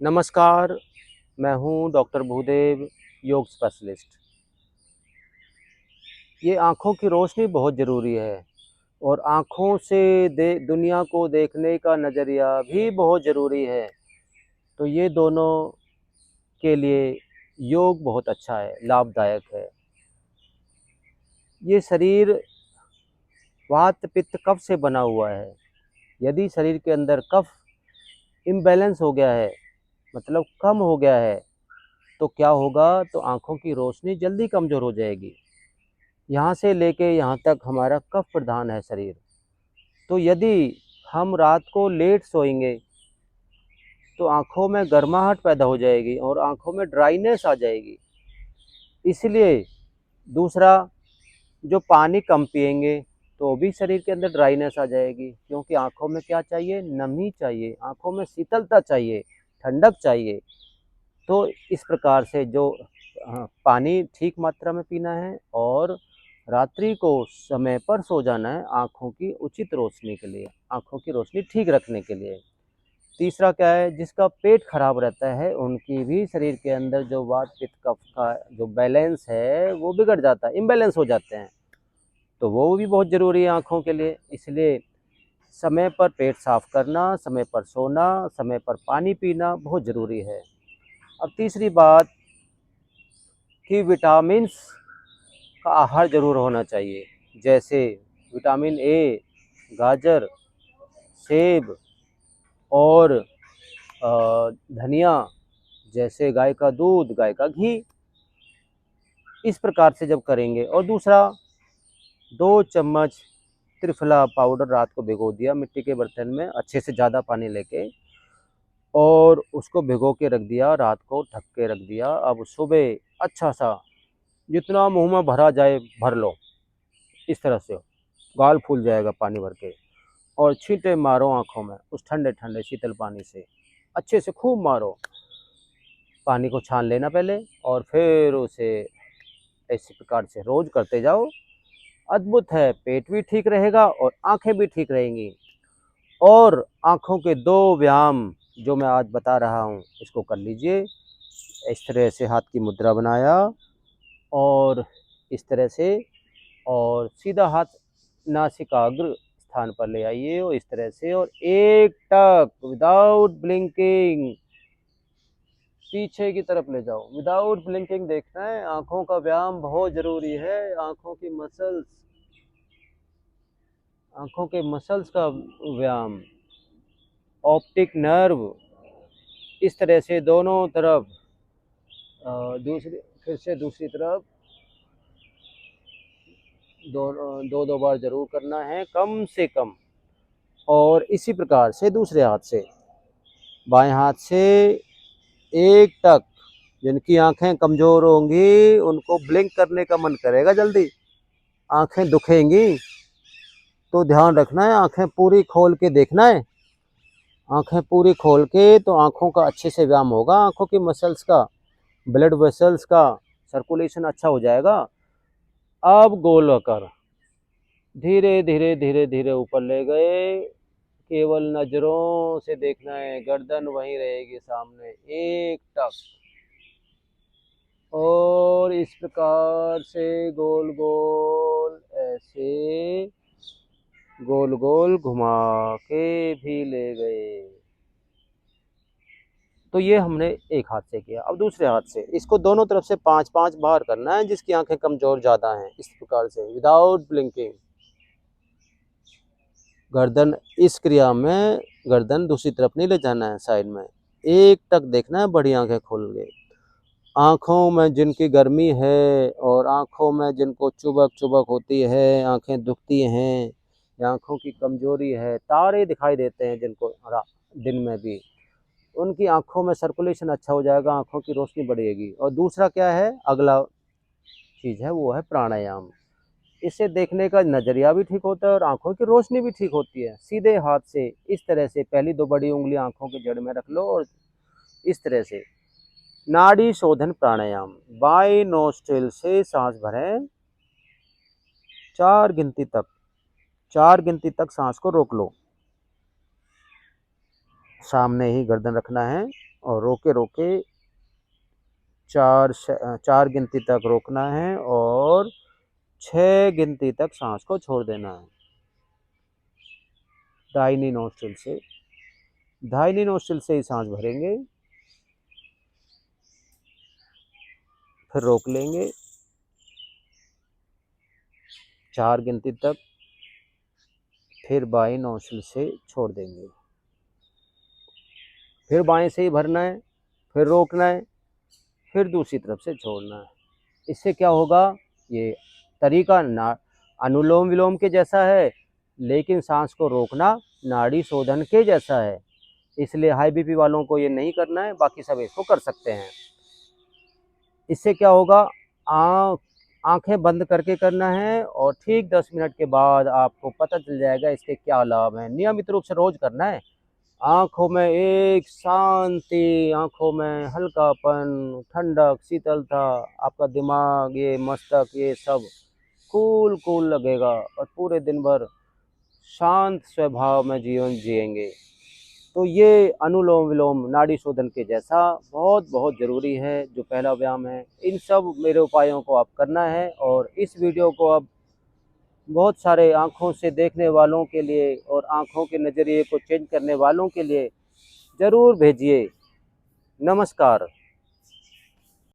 नमस्कार, मैं हूँ डॉक्टर भूदेव, योग स्पेशलिस्ट। ये आँखों की रोशनी बहुत ज़रूरी है और आँखों से दे दुनिया को देखने का नज़रिया भी बहुत ज़रूरी है। तो ये दोनों के लिए योग बहुत अच्छा है, लाभदायक है। ये शरीर वात, पित्त, कफ से बना हुआ है। यदि शरीर के अंदर कफ इम्बैलेंस हो गया है, मतलब कम हो गया है, तो क्या होगा? तो आँखों की रोशनी जल्दी कमज़ोर हो जाएगी। यहाँ से लेके यहाँ तक हमारा कफ प्रधान है शरीर। तो यदि हम रात को लेट सोएंगे तो आँखों में गर्माहट पैदा हो जाएगी और आँखों में ड्राइनेस आ जाएगी। इसलिए दूसरा, जो पानी कम पिएंगे तो भी शरीर के अंदर ड्राइनेस आ जाएगी, क्योंकि आँखों में क्या चाहिए? नमी चाहिए, आँखों में शीतलता चाहिए, ठंडक चाहिए। तो इस प्रकार से जो पानी ठीक मात्रा में पीना है और रात्रि को समय पर सो जाना है आँखों की उचित रोशनी के लिए, आँखों की रोशनी ठीक रखने के लिए। तीसरा क्या है? जिसका पेट खराब रहता है उनकी भी शरीर के अंदर जो वात, पित्त, कफ का जो बैलेंस है वो बिगड़ जाता है, इम्बैलेंस हो जाते हैं। तो वो भी बहुत ज़रूरी है आँखों के लिए। इसलिए समय पर पेट साफ करना, समय पर सोना, समय पर पानी पीना बहुत ज़रूरी है। अब तीसरी बात कि विटामिन्स का आहार ज़रूर होना चाहिए, जैसे विटामिन ए, गाजर, सेब और धनिया, जैसे गाय का दूध, गाय का घी। इस प्रकार से जब करेंगे, और दूसरा 2 चम्मच त्रिफला पाउडर रात को भिगो दिया मिट्टी के बर्तन में अच्छे से ज़्यादा पानी लेके, और उसको भिगो के रख दिया, रात को ढक के रख दिया। अब सुबह अच्छा सा जितना मुँह में भरा जाए भर लो, इस तरह से गाल फूल जाएगा पानी भर के, और छींटे मारो आँखों में उस ठंडे ठंडे शीतल पानी से, अच्छे से खूब मारो। पानी को छान लेना पहले और फिर उसे इसी प्रकार से रोज़ करते जाओ। अद्भुत है, पेट भी ठीक रहेगा और आँखें भी ठीक रहेंगी। और आँखों के 2 व्यायाम जो मैं आज बता रहा हूँ, इसको कर लीजिए। इस तरह से हाथ की मुद्रा बनाया और इस तरह से, और सीधा हाथ नासिकाग्र स्थान पर ले आइए और इस तरह से, और एक टक विदाउट ब्लिंकिंग पीछे की तरफ ले जाओ, विदाउट ब्लिंकिंग देखना है। आँखों का व्यायाम बहुत ज़रूरी है। आँखों के मसल्स का व्यायाम, ऑप्टिक नर्व, इस तरह से दोनों तरफ, दूसरी फिर से दूसरी तरफ दो दो बार ज़रूर करना है कम से कम। और इसी प्रकार से दूसरे हाथ से, बाएं हाथ से एक टक। जिनकी आंखें कमज़ोर होंगी उनको ब्लिंक करने का मन करेगा, जल्दी आंखें दुखेंगी, तो ध्यान रखना है, आंखें पूरी खोल के देखना है। आंखें पूरी खोल के तो आंखों का अच्छे से व्यायाम होगा, आंखों की मसल्स का, ब्लड वेसल्स का सर्कुलेशन अच्छा हो जाएगा। अब गोल होकर धीरे धीरे धीरे धीरे ऊपर ले गए, केवल नज़रों से देखना है, गर्दन वहीं रहेगी सामने, एक टक। और इस प्रकार से गोल गोल ऐसे गोल गोल घुमा के भी ले गए। तो ये हमने एक हाथ से किया। अब दूसरे हाथ से इसको दोनों तरफ से 5-5 बार करना है, जिसकी आंखें कमज़ोर ज़्यादा हैं, इस प्रकार से विदाउट ब्लिंकिंग। गर्दन, इस क्रिया में गर्दन दूसरी तरफ नहीं ले जाना है, साइड में एक टक देखना है, बड़ी आंखें खोल गए। आँखों में जिनकी गर्मी है और आँखों में जिनको चुभक चुभक होती है, आँखें दुखती हैं या आँखों की कमज़ोरी है, तारे दिखाई देते हैं जिनको दिन में भी, उनकी आँखों में सर्कुलेशन अच्छा हो जाएगा, आँखों की रोशनी बढ़ेगी। और दूसरा क्या है, अगला चीज़ है, वो है प्राणायाम। इससे देखने का नज़रिया भी ठीक होता है और आँखों की रोशनी भी ठीक होती है। सीधे हाथ से इस तरह से पहली 2 बड़ी उंगली आँखों की जड़ में रख लो और इस तरह से नाड़ी शोधन प्राणायाम, बाएं नोस्ट्रिल से सांस भरें 4 गिनती तक, 4 गिनती तक सांस को रोक लो। सामने ही गर्दन रखना है और रोके रोके चार गिनती तक रोकना है और 6 गिनती तक सांस को छोड़ देना है। दाहिनी नोस्ट्रिल से ही सांस भरेंगे, फिर रोक लेंगे 4 गिनती तक, फिर बाएं नोस्ट्रिल से छोड़ देंगे, फिर बाएं से ही भरना है, फिर रोकना है, फिर दूसरी तरफ से छोड़ना है। इससे क्या होगा, ये तरीका अनुलोम विलोम के जैसा है, लेकिन सांस को रोकना नाड़ी शोधन के जैसा है। इसलिए हाई बीपी वालों को ये नहीं करना है, बाकी सब इसको कर सकते हैं। इससे क्या होगा, आंखें बंद करके करना है और ठीक 10 मिनट के बाद आपको पता चल जाएगा इसके क्या लाभ हैं। नियमित रूप से रोज करना है। आँखों में एक शांति, आँखों में हल्कापन, ठंडक, शीतलता, आपका दिमाग, ये मस्तक, ये सब कूल लगेगा और पूरे दिन भर शांत स्वभाव में जीवन जिएंगे। तो ये अनुलोम विलोम नाड़ी शोधन के जैसा बहुत ज़रूरी है। जो पहला व्यायाम है, इन सब मेरे उपायों को आप करना है और इस वीडियो को अब बहुत सारे आँखों से देखने वालों के लिए और आँखों के नज़रिए को चेंज करने वालों के लिए ज़रूर भेजिए। नमस्कार।